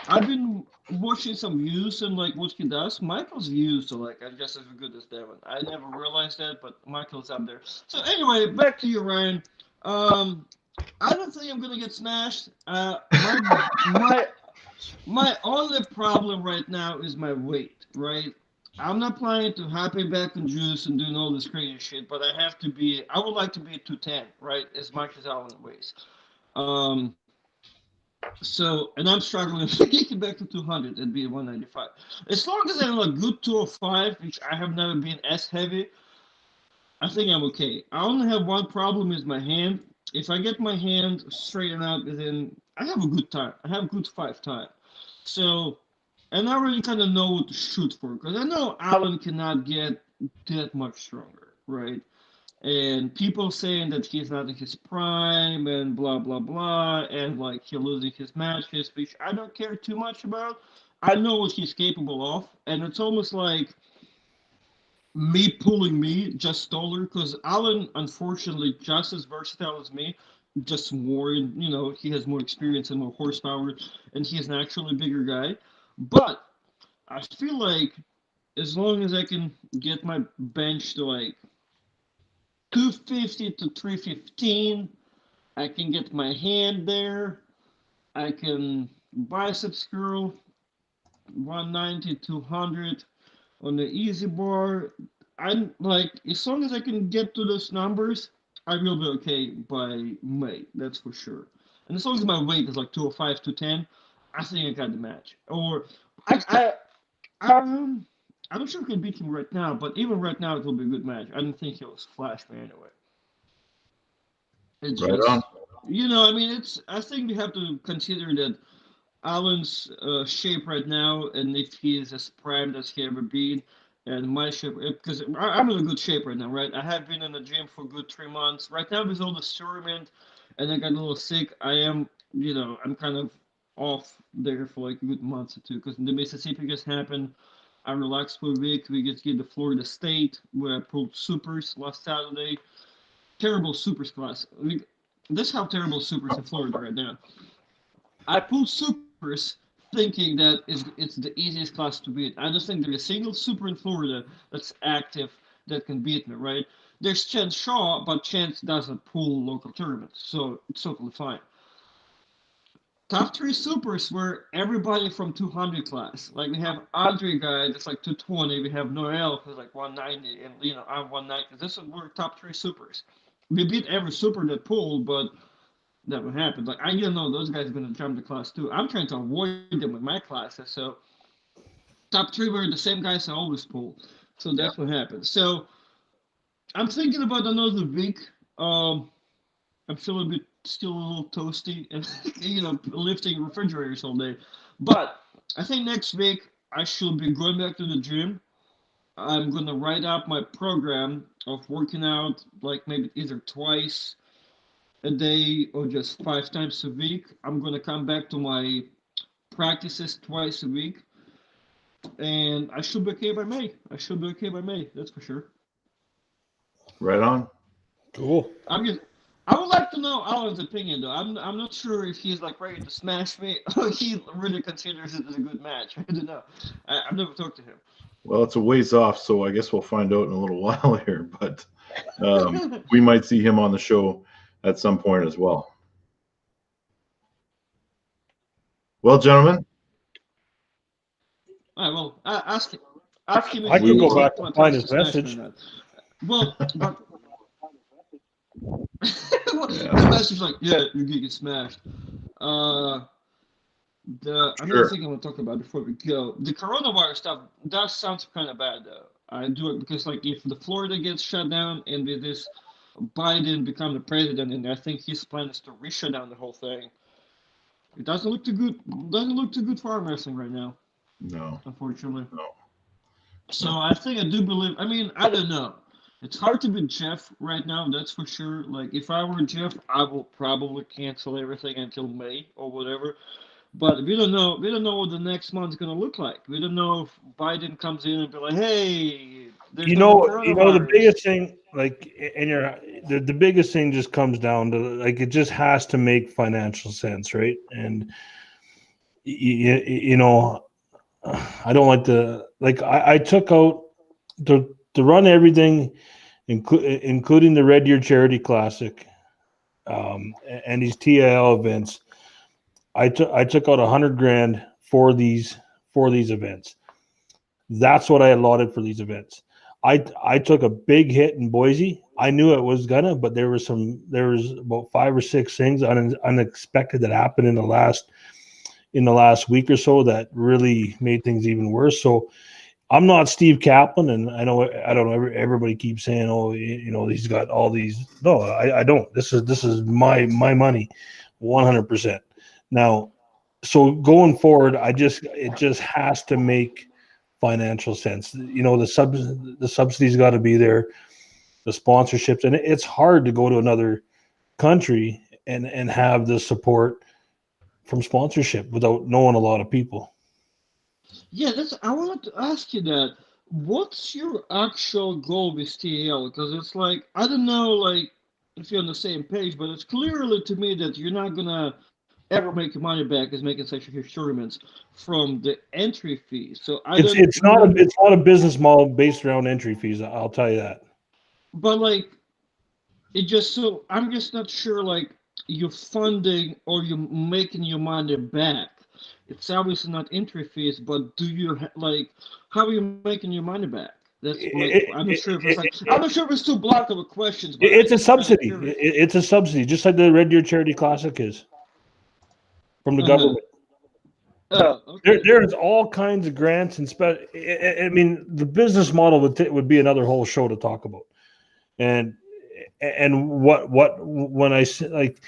I've been watching some views and like what he does. Michael's views are like just as good as Devin. I never realized that, but Michael's up there. So anyway, back to you, Ryan. I don't think I'm gonna get smashed. My only problem right now is my weight, right? I'm not planning to happy back and juice and doing all this crazy shit, but I would like to be at 210, right? As much as Alan weighs. Um, and I'm struggling to get back to 200 and be 195. As long as I'm a good 205, which I have never been as heavy, I think I'm okay. I only have one problem is my hand. If I get my hand straightened out, then I have a good time. I have a good 5 time. So, and I really kind of know what to shoot for because I know Alan cannot get that much stronger, right? And people saying that he's not in his prime and blah blah blah, and like he's losing his matches, which I don't care too much about. I know what he's capable of, and it's almost like me pulling me just taller because Alan, unfortunately, just as versatile as me, just more, he has more experience and more horsepower, and he's an actually bigger guy. But I feel like as long as I can get my bench to like 250 to 315, I can get my hand there. I can biceps curl 190, 200 on the easy bar. I'm like, as long as I can get to those numbers, I will be okay by May. That's for sure. And as long as my weight is like 205, 210, I think I got the match. Or I'm not sure if I can beat him right now, but even right now, it will be a good match. I don't think he'll flash me anyway. It's Right just, on. I mean, I think we have to consider that Alan's shape right now, and if he is as primed as he ever been, and my shape, because I'm in a good shape right now, right? I have been in the gym for a good 3 months. Right now, with all the tournament, and I got a little sick, I am, I'm kind of off there for like a good month or two, because the Mississippi just happened. I relaxed for a week. We get to get to Florida State, where I pulled supers last Saturday. Terrible supers class. This is how terrible supers in Florida right now. I pulled supers thinking that it's the easiest class to beat. I just think there's a single super in Florida that's active that can beat me, right? There's Chance Shaw, but Chance doesn't pull local tournaments, so it's totally fine. Top 3 supers were everybody from 200 class. Like we have Andre guy that's like 220. We have Noel who's like 190, and I'm 190. This is we're top 3 supers. We beat every super that pulled, but that would happen. Like I didn't know those guys are going to jump to class 2. I'm trying to avoid them with my classes. So top 3 were the same guys I always pull. So that's what happened. So I'm thinking about another week. I'm feeling still a little toasty and lifting refrigerators all day. But I think next week I should be going back to the gym. I'm gonna write up my program of working out, like maybe either twice a day or just 5 times a week. I'm gonna come back to my practices twice a week, and I should be okay by May. That's for sure. Right on. Cool. I would like to know Alan's opinion though. I'm not sure if he's like ready to smash me or he really considers it as a good match. I don't know. I've never talked to him. Well, it's a ways off, so I guess we'll find out in a little while here. But we might see him on the show at some point as well. Well, gentlemen. All right, well, ask him. I can go back and find his message. Well, but the message like, yeah, you're gonna get smashed. Another thing I want to talk about before we go, the coronavirus stuff. That sounds kind of bad though. I do it because like if the Florida gets shut down and with this Biden become the president, and I think his plan is to shut down the whole thing. It doesn't look too good. Doesn't look too good for arm wrestling right now. No. Unfortunately. No. So I think I do believe. I mean, I don't know. It's hard to be Jeff right now. That's for sure. Like if I were Jeff, I will probably cancel everything until May or whatever. But we don't know. We don't know what the next month's gonna look like. We don't know if Biden comes in and be like, "Hey, there's no the biggest thing, like, and the biggest thing just comes down to like it just has to make financial sense, right? And you know, I don't like to like I took out to run everything, including the Red Deer Charity Classic, and these TIL events. I took out $100,000 for these events. That's what I allotted for these events. I took a big hit in Boise. I knew it was gonna, but there was about 5 or 6 things unexpected that happened in the last week or so that really made things even worse. So I'm not Steve Kaplan, and I don't know. Everybody keeps saying, "Oh, he's got all these." No, I don't. This is my money, 100%. Now, so going forward, it just has to make financial sense. The subsidies got to be there, the sponsorships, and it's hard to go to another country and have the support from sponsorship without knowing a lot of people. Yeah, I wanted to ask you that. What's your actual goal with TAL? Because it's like, I don't know, like, if you're on the same page, but it's clearly to me that you're not gonna ever make your money back as making such huge tournaments from the entry fees. So it's not a business model based around entry fees. I'll tell you that. But like, I'm just not sure. Like, you're funding or you're making your money back. It's obviously not entry fees, but do you like? How are you making your money back? I'm not sure if it's too blunt of a question. But it's a subsidy. It's a subsidy, just like the Red Deer Charity Classic is from the government. Okay. There's all kinds of grants and I mean, the business model would be another whole show to talk about. And what when I say, like,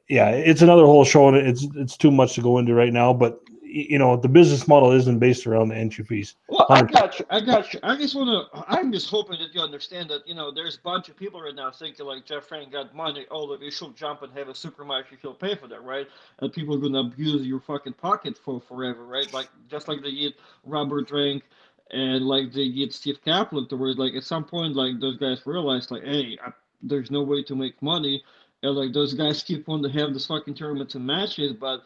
yeah, it's another whole show, and it's too much to go into right now. But the business model isn't based around the entry fees. Well, I got you. I'm just hoping that you understand that, there's a bunch of people right now thinking like Jeff Frank got money. Oh, look, you should jump and have a super match. He'll pay for that, right? And people are going to abuse your fucking pocket for forever, right? Like, just like they did Robert Drink and like they did Steve Kaplan, to where like at some point, like those guys realized like, hey, there's no way to make money. And like those guys keep on to have this fucking tournaments and matches, but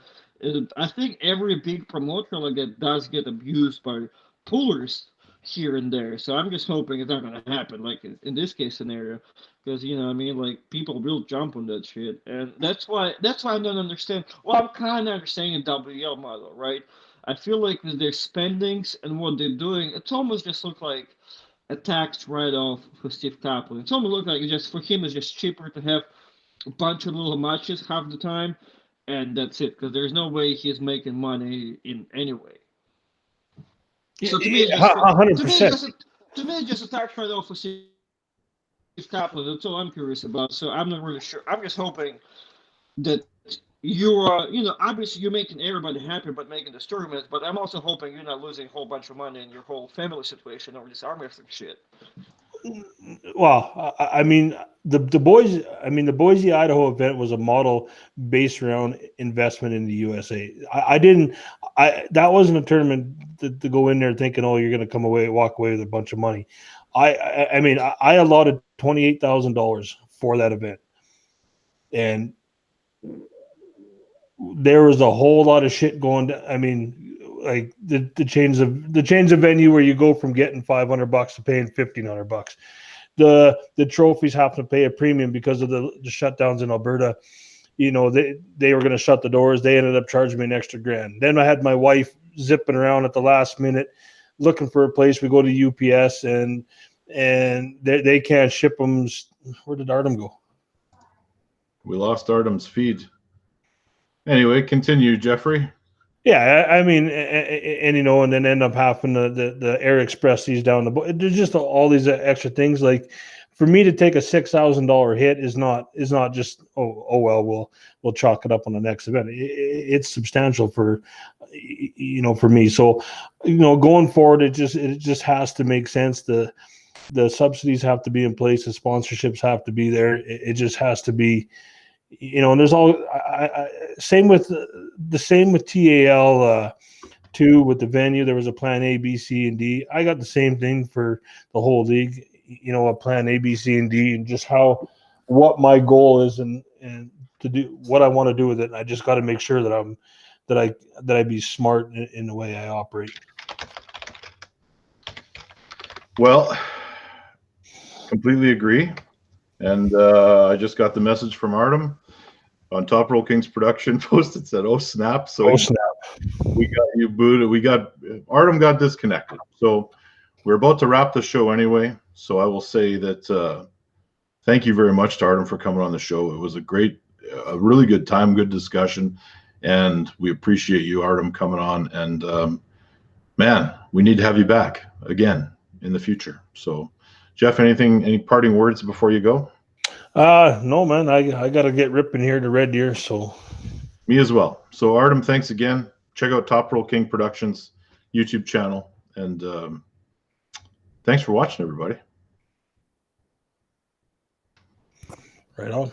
I think every big promoter like that does get abused by pullers here and there. So I'm just hoping it's not gonna happen, like in this case scenario, because I mean, like people will jump on that shit, and that's why I don't understand. Well, I'm kind of understanding the WL model, right? I feel like with their spendings and what they're doing, it's almost just look like a tax write-off for Steve Kaplan. It's almost look like for him it's just cheaper to have a bunch of little matches half the time, and that's it, because there's no way he's making money in any way. So to me, it's just 100%. To me, it's just a tax write-off for Steve Kaplan. That's all I'm curious about. So I'm not really sure. I'm just hoping that you're, obviously you're making everybody happy by making this tournament, but I'm also hoping you're not losing a whole bunch of money in your whole family situation over this arm wrestling shit. Well, I mean, the Boise, Idaho event was a model based around investment in the USA. That wasn't a tournament to go in there thinking, oh, you're going to walk away with a bunch of money. I mean, I allotted $28,000 for that event, and there was a whole lot of shit going down. I mean, like the change of venue where you go from getting $500 to paying $1,500. The trophies have to pay a premium because of the shutdowns in Alberta. They were going to shut the doors. They ended up charging me an extra $1,000. Then I had my wife zipping around at the last minute looking for a place. We go to UPS and they can't ship them. Where did Artem go? We lost Artem's feed. Anyway, continue, Jeffrey. Yeah, I mean, and then end up having the Air Express these down the boat. There's just all these extra things. Like for me to take a $6,000 hit is not just oh well we'll chalk it up on the next event. It's substantial for for me. So going forward, it just has to make sense. The subsidies have to be in place. The sponsorships have to be there. It just has to be, and there's all same with TAL too, with the venue. There was a plan A, B, C, and D. I got the same thing for the whole league, a plan A, B, C, and D, and just what my goal is and to do what I want to do with it. And I just got to make sure that I be smart in the way I operate. Well, completely agree. And I just got the message from Artem on Toprollking's production post. It said, "Oh snap!" So we got you booted. Artem got disconnected. So we're about to wrap the show anyway. So I will say that thank you very much to Artem for coming on the show. It was a really good time, good discussion, and we appreciate you, Artem, coming on. And man, we need to have you back again in the future. So, Jeff, any parting words before you go? No, man, I got to get ripping here to Red Deer. So me as well. So Artem, thanks again. Check out Toprollking Productions YouTube channel. And thanks for watching, everybody. Right on.